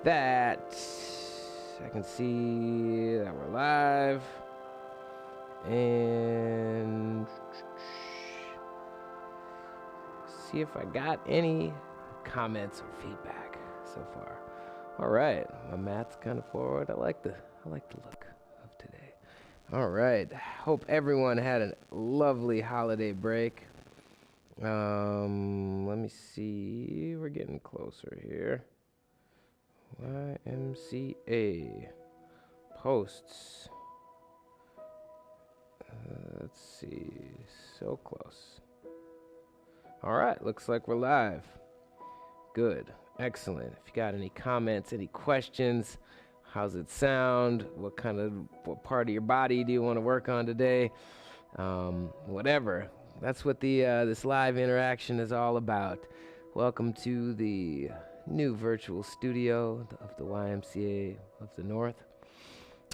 that, I can see that we're live. And see if I got any comments or feedback so far. All right, my mat's kind of forward. I like the look of today. All right, hope everyone had a lovely holiday break. Let me see. We're getting closer here. YMCA posts. Let's see. So close. All right, looks like we're live. Good. Excellent. If you got any comments, any questions, how's it sound? What part of your body do you want to work on today? Whatever. That's what this live interaction is all about. Welcome to the new virtual studio of the YMCA of the North.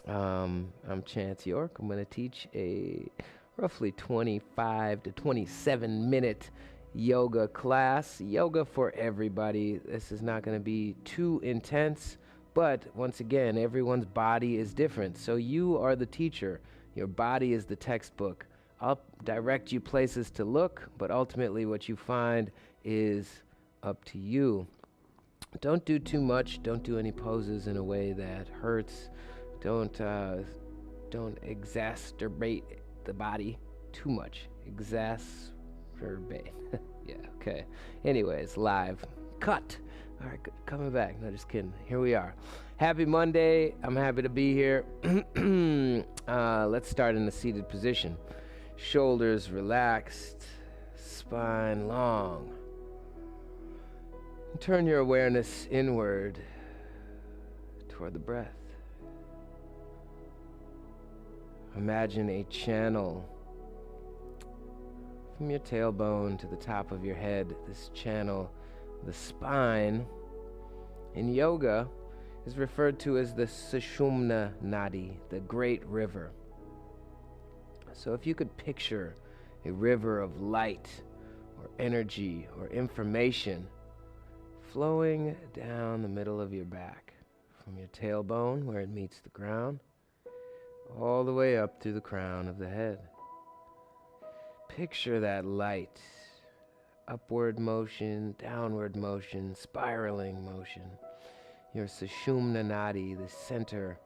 I'm Chance York. I'm going to teach a roughly 25 to 27 minute yoga class. Yoga for everybody. This is not going to be too intense, but once again, everyone's body is different. So you are the teacher. Your body is the textbook. I'll direct you places to look, but ultimately what you find is up to you. Don't do too much. Don't do any poses in a way that hurts. Don't exacerbate the body too much. Exacerbate. Yeah, okay. Anyways, live. Cut. All right, coming back. No, just kidding. Here we are. Happy Monday. I'm happy to be here. Let's start in a seated position. Shoulders relaxed. Spine long. Turn your awareness inward toward the breath. Imagine a channel from your tailbone to the top of your head. This channel, the spine, in yoga is referred to as the Sushumna Nadi, the great river. So if you could picture a river of light or energy or information flowing down the middle of your back, from your tailbone where it meets the ground, all the way up through the crown of the head. Picture that light, upward motion, downward motion, spiraling motion. Your Sushumna Nadi, the center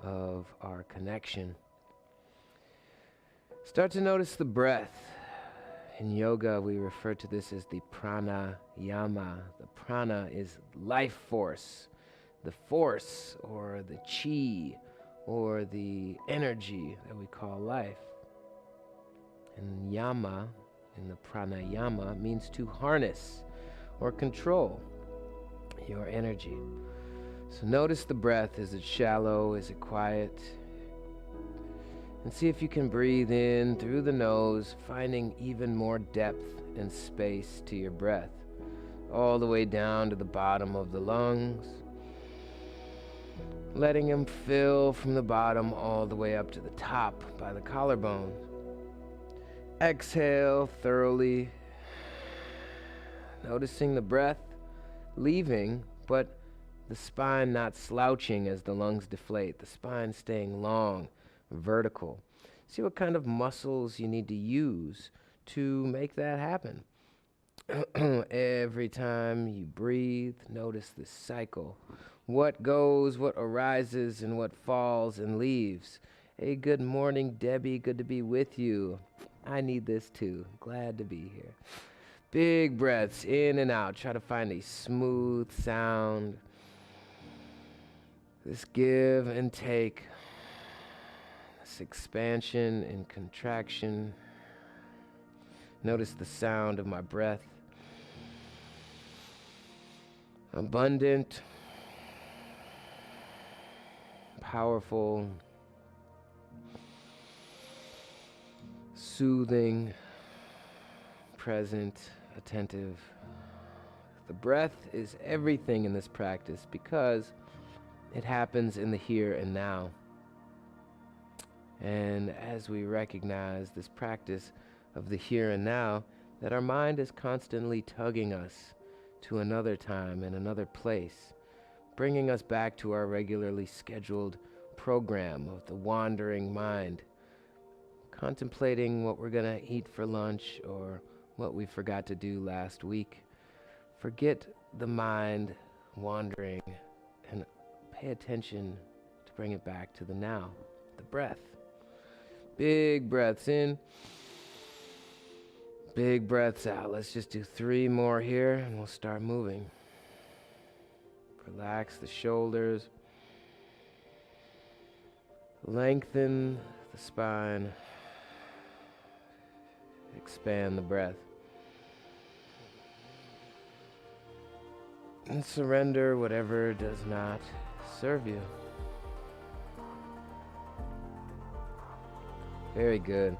of our connection. Start to notice the breath. In yoga, we refer to this as the pranayama. The prana is life force, the force or the chi or the energy that we call life. And yama, in the pranayama, means to harness or control your energy. So notice the breath. Is it shallow? Is it quiet? And see if you can breathe in through the nose, finding even more depth and space to your breath, all the way down to the bottom of the lungs, letting them fill from the bottom all the way up to the top by the collarbone. Exhale thoroughly, noticing the breath leaving, but the spine not slouching as the lungs deflate, the spine staying long, vertical. See what kind of muscles you need to use to make that happen. Every time you breathe, notice this cycle. What goes, what arises, and what falls and leaves. Hey, good morning, Debbie. Good to be with you. I need this too. Glad to be here. Big breaths in and out. Try to find a smooth sound. This give and take. This expansion and contraction. Notice the sound of my breath. Abundant, powerful, soothing, present, attentive. The breath is everything in this practice because it happens in the here and now. And as we recognize this practice of the here and now, that our mind is constantly tugging us to another time and another place, bringing us back to our regularly scheduled program of the wandering mind, contemplating what we're going to eat for lunch or what we forgot to do last week. Forget the mind wandering and pay attention to bring it back to the now, the breath. Big breaths in, big breaths out. Let's just do 3 more here and we'll start moving. Relax the shoulders. Lengthen the spine. Expand the breath. And surrender whatever does not serve you. Very good.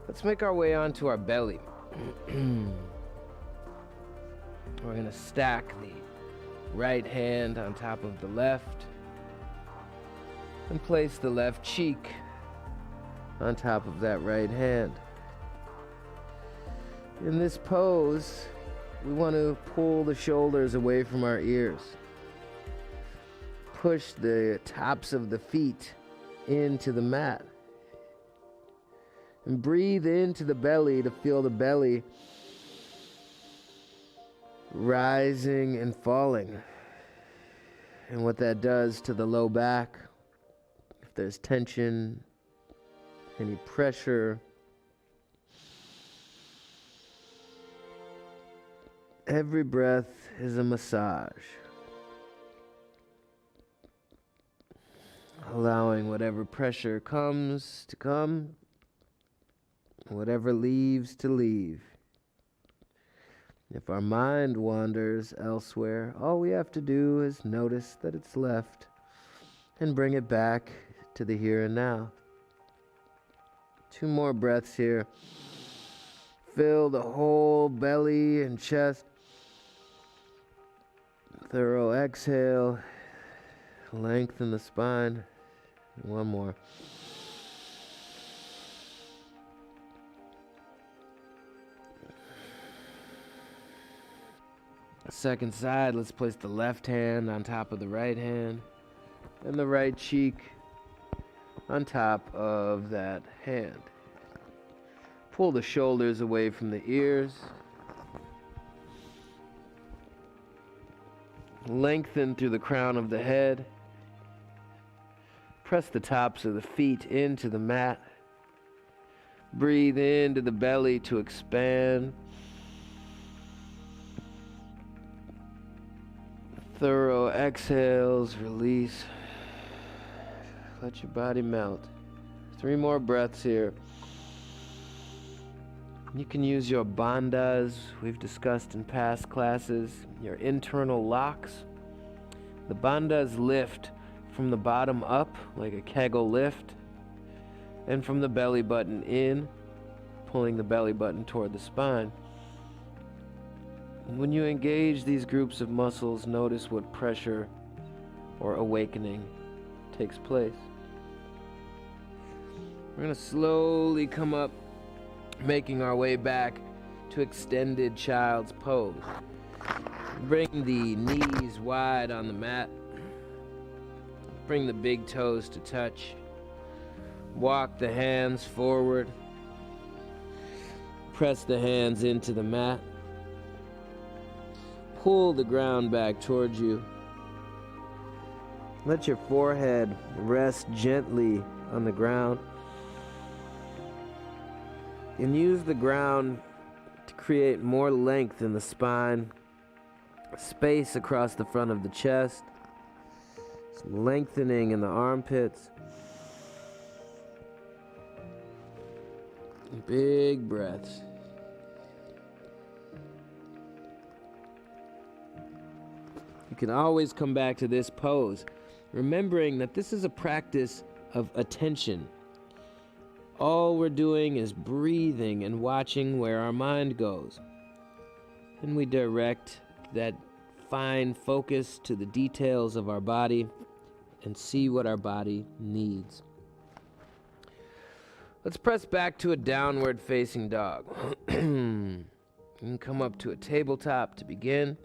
Let's make our way onto our belly. We're going to stack the right hand on top of the left and place the left cheek on top of that right hand. In this pose, we want to pull the shoulders away from our ears. Push the tops of the feet into the mat. And breathe into the belly to feel the belly rising and falling, and what that does to the low back. If there's tension, any pressure, every breath is a massage, allowing whatever pressure comes to come, whatever leaves to leave. If our mind wanders elsewhere, all we have to do is notice that it's left and bring it back to the here and now. 2 more breaths here. Fill the whole belly and chest. Thorough exhale. Lengthen the spine. 1 more. Second side, let's place the left hand on top of the right hand and the right cheek on top of that hand. Pull the shoulders away from the ears. Lengthen through the crown of the head. Press the tops of the feet into the mat. Breathe into the belly to expand. Thorough exhales, release. Let your body melt. 3 more breaths here. You can use your bandhas, we've discussed in past classes, your internal locks. The bandhas lift from the bottom up, like a Kegel lift, and from the belly button in, pulling the belly button toward the spine. When you engage these groups of muscles, notice what pressure or awakening takes place. We're going to slowly come up, making our way back to extended child's pose. Bring the knees wide on the mat. Bring the big toes to touch. Walk the hands forward. Press the hands into the mat. Pull the ground back towards you. Let your forehead rest gently on the ground. And use the ground to create more length in the spine, space across the front of the chest, some lengthening in the armpits. Big breaths. You can always come back to this pose, remembering that this is a practice of attention. All we're doing is breathing and watching where our mind goes. And we direct that fine focus to the details of our body and see what our body needs. Let's press back to a downward facing dog. You can come up to a tabletop to begin.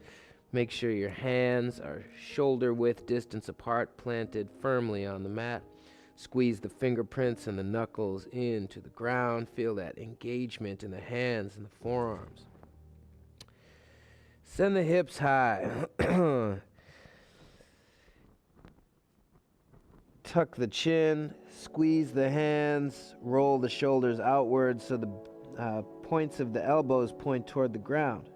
Make sure your hands are shoulder width distance apart, planted firmly on the mat. Squeeze the fingerprints and the knuckles into the ground. Feel that engagement in the hands and the forearms. Send the hips high. Tuck the chin, squeeze the hands, roll the shoulders outward so the points of the elbows point toward the ground.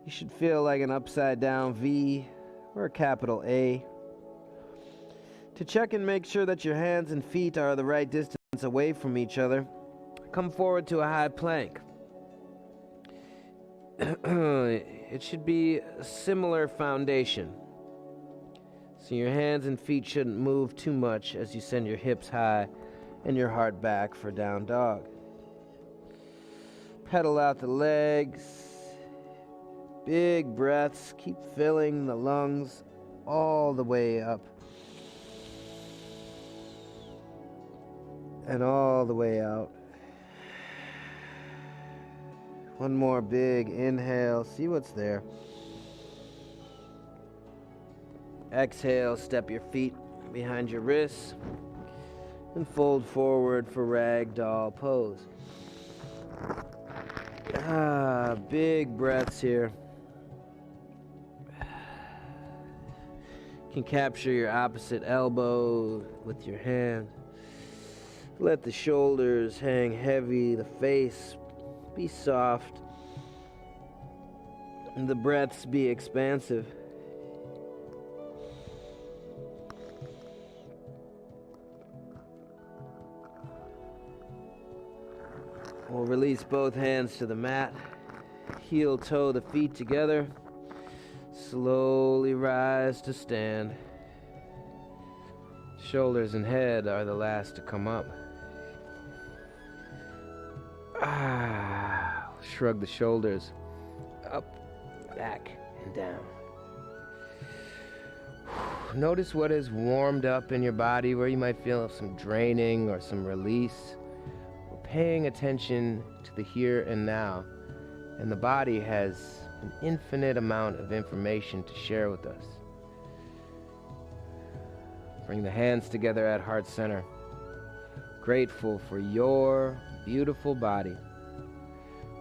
You should feel like an upside down V or a capital A. To check and make sure that your hands and feet are the right distance away from each other, come forward to a high plank. It should be a similar foundation. So your hands and feet shouldn't move too much as you send your hips high and your heart back for down dog. Pedal out the legs. Big breaths. Keep filling the lungs all the way up. And all the way out. One more big inhale. See what's there. Exhale, step your feet behind your wrists and fold forward for ragdoll pose. Big breaths here. You can capture your opposite elbow with your hand. Let the shoulders hang heavy, the face be soft, and the breaths be expansive. We'll release both hands to the mat. Heel toe the feet together. Slowly rise to stand. Shoulders and head are the last to come up. Shrug the shoulders. Up, back, and down. Notice what is warmed up in your body, where you might feel some draining or some release. Paying attention to the here and now, and the body has an infinite amount of information to share with us. Bring the hands together at heart center. Grateful for your beautiful body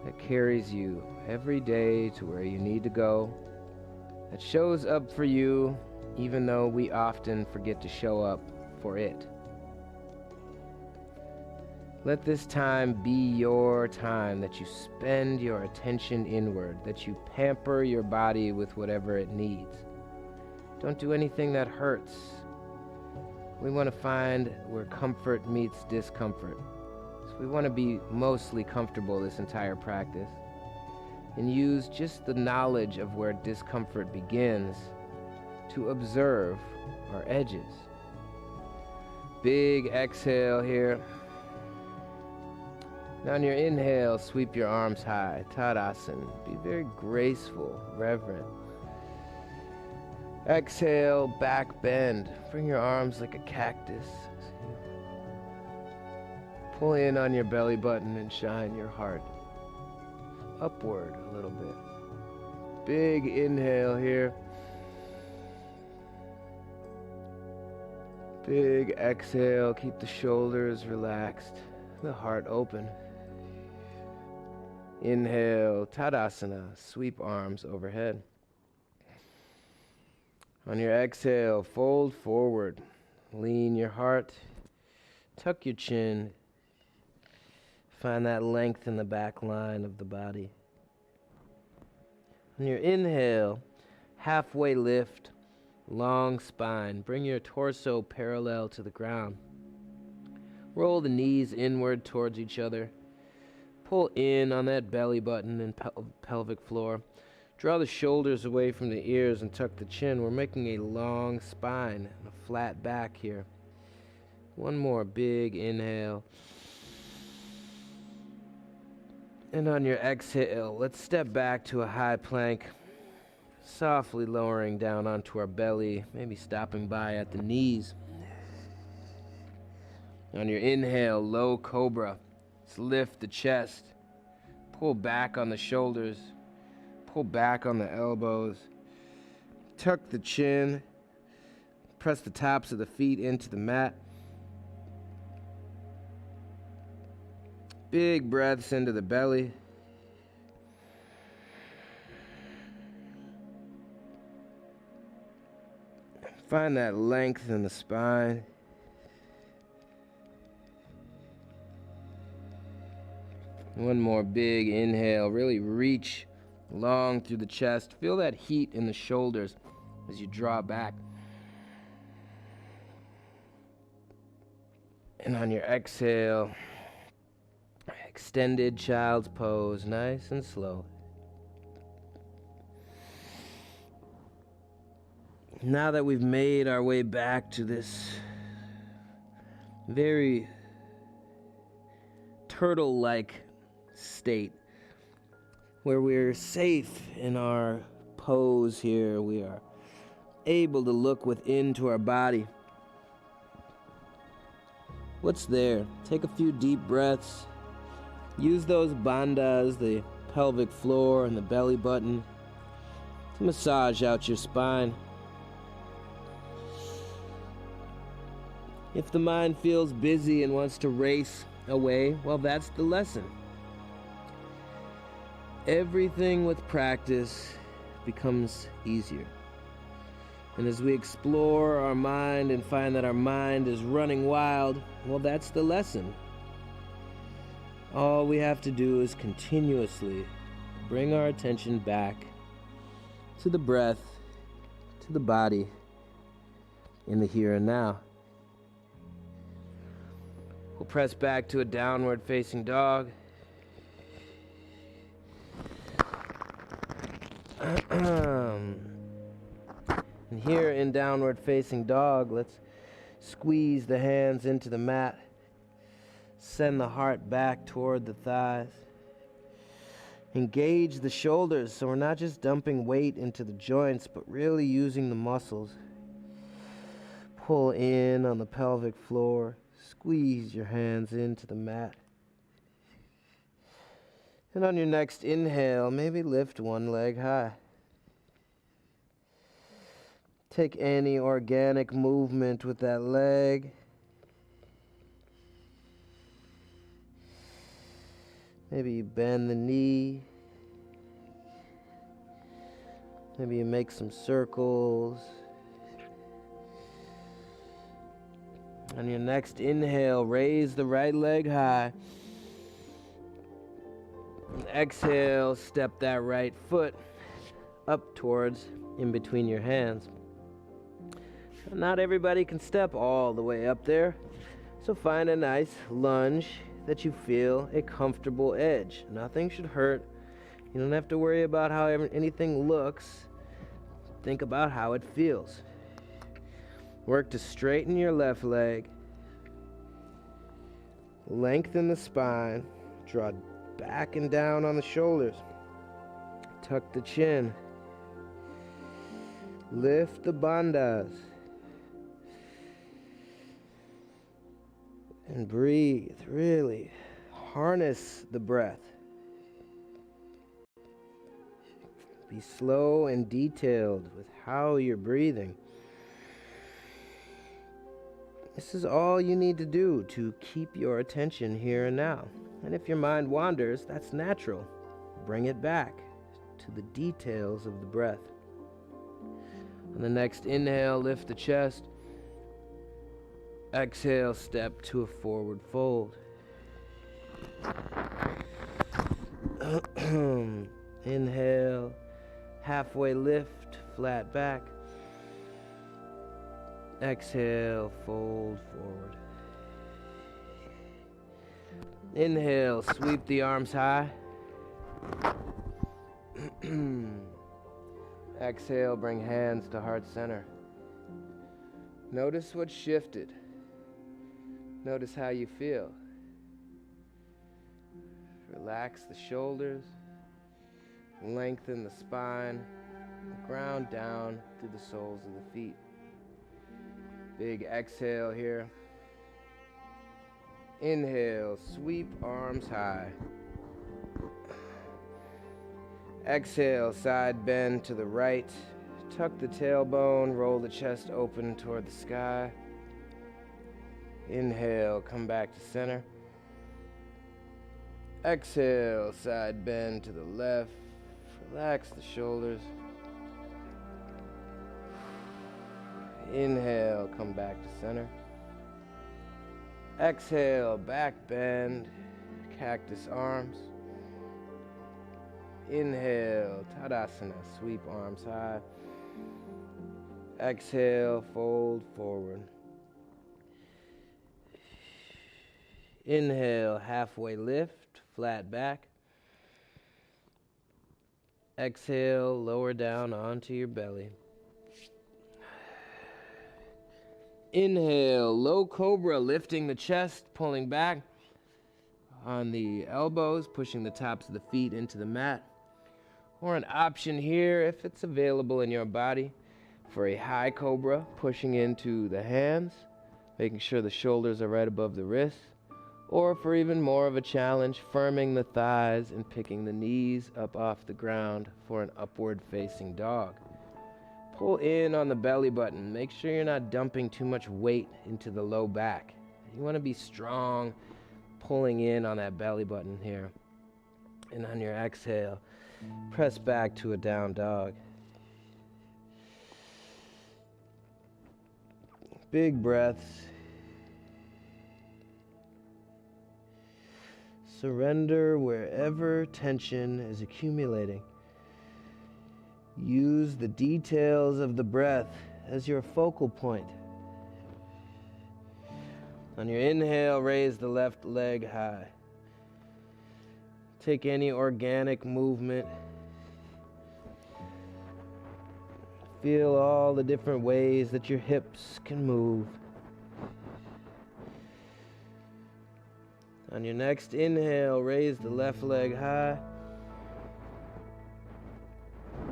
that carries you every day to where you need to go, that shows up for you even though we often forget to show up for it. Let this time be your time, that you spend your attention inward, that you pamper your body with whatever it needs. Don't do anything that hurts. We want to find where comfort meets discomfort. So we want to be mostly comfortable this entire practice, and use just the knowledge of where discomfort begins to observe our edges. Big exhale here. Now on your inhale, sweep your arms high, Tadasana. Be very graceful, reverent. Exhale, back bend. Bring your arms like a cactus. Pull in on your belly button and shine your heart upward a little bit. Big inhale here. Big exhale, keep the shoulders relaxed, the heart open. Inhale, Tadasana, sweep arms overhead. On your exhale, fold forward, lean your heart, tuck your chin, find that length in the back line of the body. On your inhale, halfway lift, long spine, bring your torso parallel to the ground. Roll the knees inward towards each other. Pull in on that belly button and pelvic floor. Draw the shoulders away from the ears and tuck the chin. We're making a long spine and a flat back here. One more big inhale. And on your exhale, let's step back to a high plank, softly lowering down onto our belly, maybe stopping by at the knees. On your inhale, low cobra. Let's lift the chest. Pull back on the shoulders. Pull back on the elbows. Tuck the chin. Press the tops of the feet into the mat. Big breaths into the belly. Find that length in the spine. One more big inhale. Really reach long through the chest. Feel that heat in the shoulders as you draw back. And on your exhale, extended child's pose, nice and slow. Now that we've made our way back to this very turtle-like state where we're safe in our pose here, we are able to look within to our body. What's there? Take a few deep breaths. Use those bandhas, the pelvic floor and the belly button, to massage out your spine. If the mind feels busy and wants to race away, well, that's the lesson. Everything with practice becomes easier. And as we explore our mind and find that our mind is running wild, well, that's the lesson. All we have to do is continuously bring our attention back to the breath, to the body, in the here and now. We'll press back to a downward facing dog. And here in downward facing dog, let's squeeze the hands into the mat. Send the heart back toward the thighs. Engage the shoulders so we're not just dumping weight into the joints, but really using the muscles. Pull in on the pelvic floor. Squeeze your hands into the mat. And on your next inhale, maybe lift one leg high. Take any organic movement with that leg. Maybe you bend the knee. Maybe you make some circles. On your next inhale, raise the right leg high. And exhale, step that right foot up towards in between your hands. Not everybody can step all the way up there, so find a nice lunge that you feel a comfortable edge. Nothing should hurt. You don't have to worry about how anything looks. Think about how it feels. Work to straighten your left leg. Lengthen the spine. Draw back and down on the shoulders. Tuck the chin. Lift the bandhas. And breathe. Really harness the breath. Be slow and detailed with how you're breathing. This is all you need to do to keep your attention here and now. And if your mind wanders, that's natural. Bring it back to the details of the breath. On the next inhale, lift the chest. Exhale, step to a forward fold. Inhale, halfway lift, flat back. Exhale, fold forward. Inhale, sweep the arms high. Exhale, bring hands to heart center. Notice what shifted. Notice how you feel. Relax the shoulders. Lengthen the spine. Ground down through the soles of the feet. Big exhale here. Inhale, sweep arms high. Exhale, side bend to the right. Tuck the tailbone, roll the chest open toward the sky. Inhale, come back to center. Exhale, side bend to the left. Relax the shoulders. Inhale, come back to center. Exhale, back bend, cactus arms. Inhale, Tadasana, sweep arms high. Exhale, fold forward. Inhale, halfway lift, flat back. Exhale, lower down onto your belly. Inhale, low cobra, lifting the chest, pulling back on the elbows, pushing the tops of the feet into the mat. Or an option here, if it's available in your body, for a high cobra, pushing into the hands, making sure the shoulders are right above the wrists. Or for even more of a challenge, firming the thighs and picking the knees up off the ground for an upward facing dog. Pull in on the belly button. Make sure you're not dumping too much weight into the low back. You want to be strong, pulling in on that belly button here. And on your exhale, press back to a down dog. Big breaths. Surrender wherever tension is accumulating. Use the details of the breath as your focal point. On your inhale, raise the left leg high. Take any organic movement. Feel all the different ways that your hips can move. On your next inhale, raise the left leg high.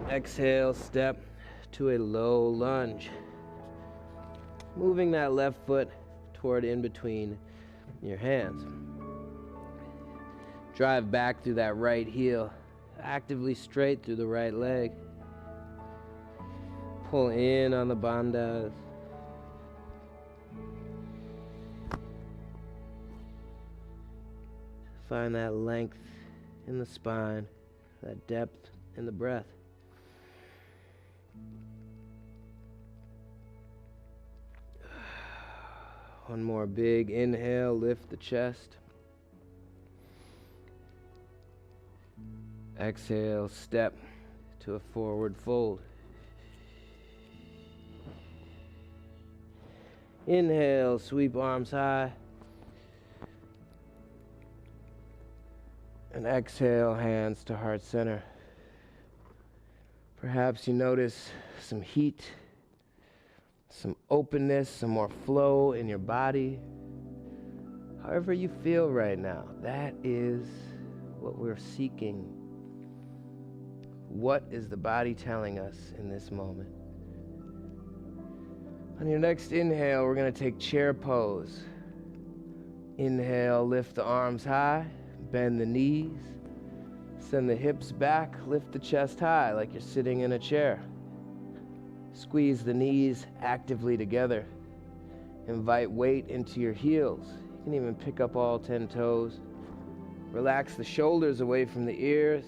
Exhale, step to a low lunge. Moving that left foot toward in between your hands. Drive back through that right heel, actively straight through the right leg. Pull in on the bandhas. Find that length in the spine, that depth in the breath. One more big inhale, lift the chest. Exhale, step to a forward fold. Inhale, sweep arms high. And exhale, hands to heart center. Perhaps you notice some heat, some openness, some more flow in your body. However you feel right now, that is what we're seeking. What is the body telling us in this moment? On your next inhale, we're going to take chair pose. Inhale, lift the arms high, bend the knees, send the hips back, lift the chest high like you're sitting in a chair. Squeeze the knees actively together. Invite weight into your heels. You can even pick up all 10 toes. Relax the shoulders away from the ears.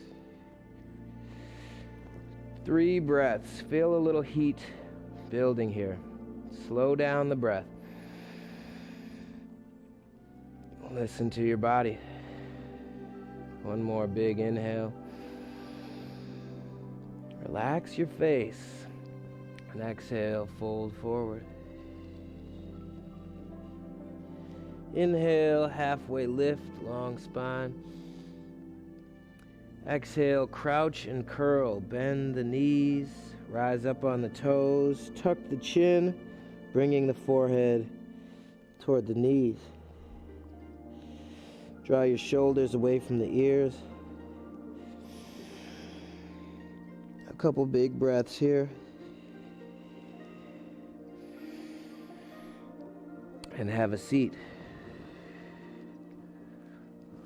3 breaths. Feel a little heat building here. Slow down the breath. Listen to your body. One more big inhale. Relax your face. And exhale, fold forward. Inhale, halfway lift, long spine. Exhale, crouch and curl. Bend the knees, rise up on the toes, tuck the chin, bringing the forehead toward the knees. Draw your shoulders away from the ears. A couple big breaths here. And have a seat.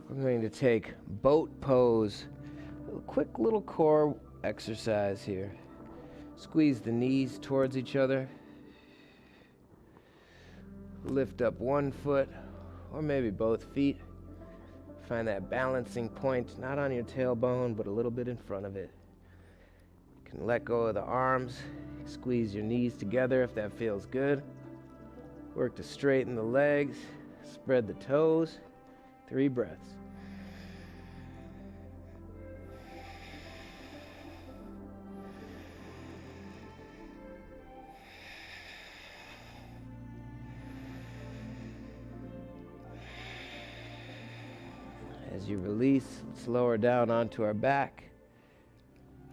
We're going to take boat pose. quick little core exercise here. Squeeze the knees towards each other. Lift up one foot or maybe both feet. Find that balancing point, not on your tailbone, but a little bit in front of it. You can let go of the arms. Squeeze your knees together if that feels good. Work to straighten the legs. Spread the toes. 3 breaths. As you release, let's lower down onto our back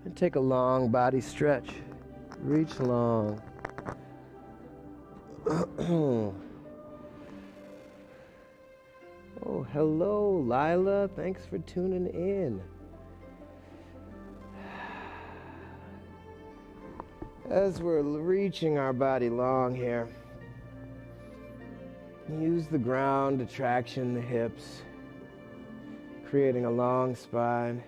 and take a long body stretch. Reach long. Oh, hello, Lila. Thanks for tuning in. As we're reaching our body long here, use the ground to traction the hips, creating a long spine.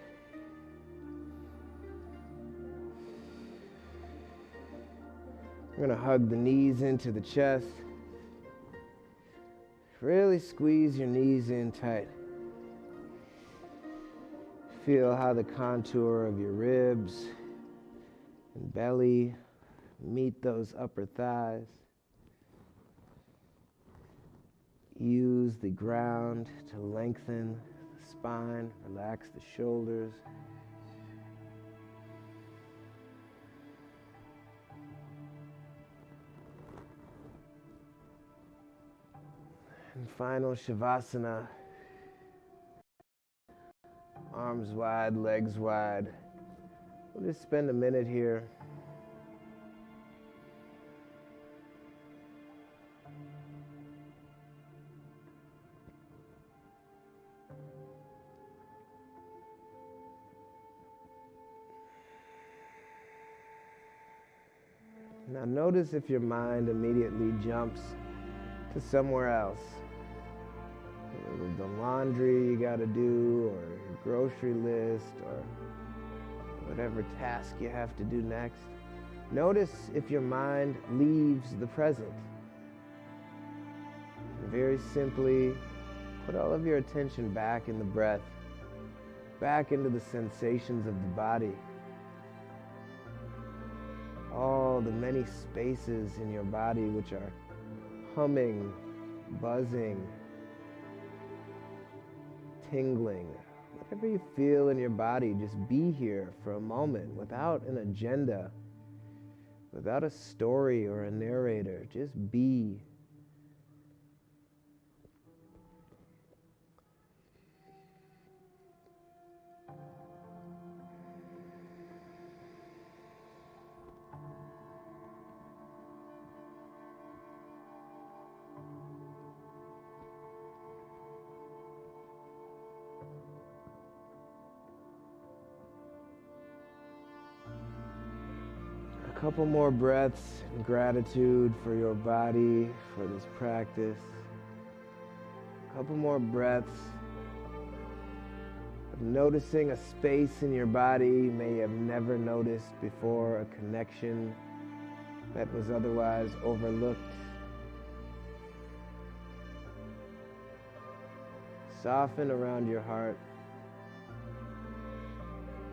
We're going to hug the knees into the chest. Really squeeze your knees in tight. Feel how the contour of your ribs and belly meet those upper thighs. Use the ground to lengthen the spine, relax the shoulders. And final Shavasana. Arms wide, legs wide. We'll just spend a minute here. Now notice if your mind immediately jumps to somewhere else. The laundry you got to do, or your grocery list, or whatever task you have to do next. Notice if your mind leaves the present. And very simply, put all of your attention back in the breath, back into the sensations of the body. All the many spaces in your body which are humming, buzzing, tingling. Whatever you feel in your body, just be here for a moment without an agenda, without a story or a narrator. Just be. A couple more breaths in gratitude for your body, for this practice. A couple more breaths of noticing a space in your body you may have never noticed before, a connection that was otherwise overlooked. Soften around your heart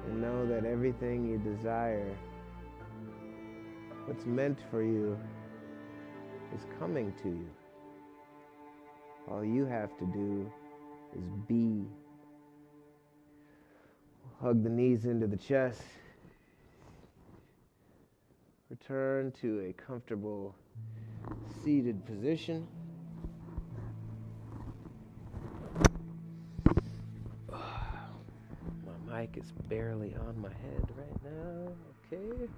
and know that everything you desire, what's meant for you, is coming to you. All you have to do is be. Hug the knees into the chest. Return to a comfortable seated position. My mic is barely on my head right now. Okay.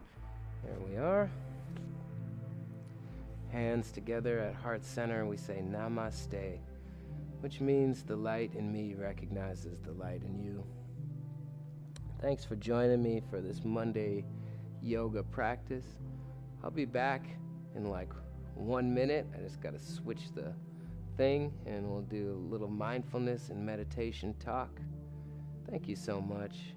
There we are. Hands together at heart center, we say Namaste, which means the light in me recognizes the light in you. Thanks for joining me for this Monday yoga practice. I'll be back in like 1 minute. I just got to switch the thing and we'll do a little mindfulness and meditation talk. Thank you so much.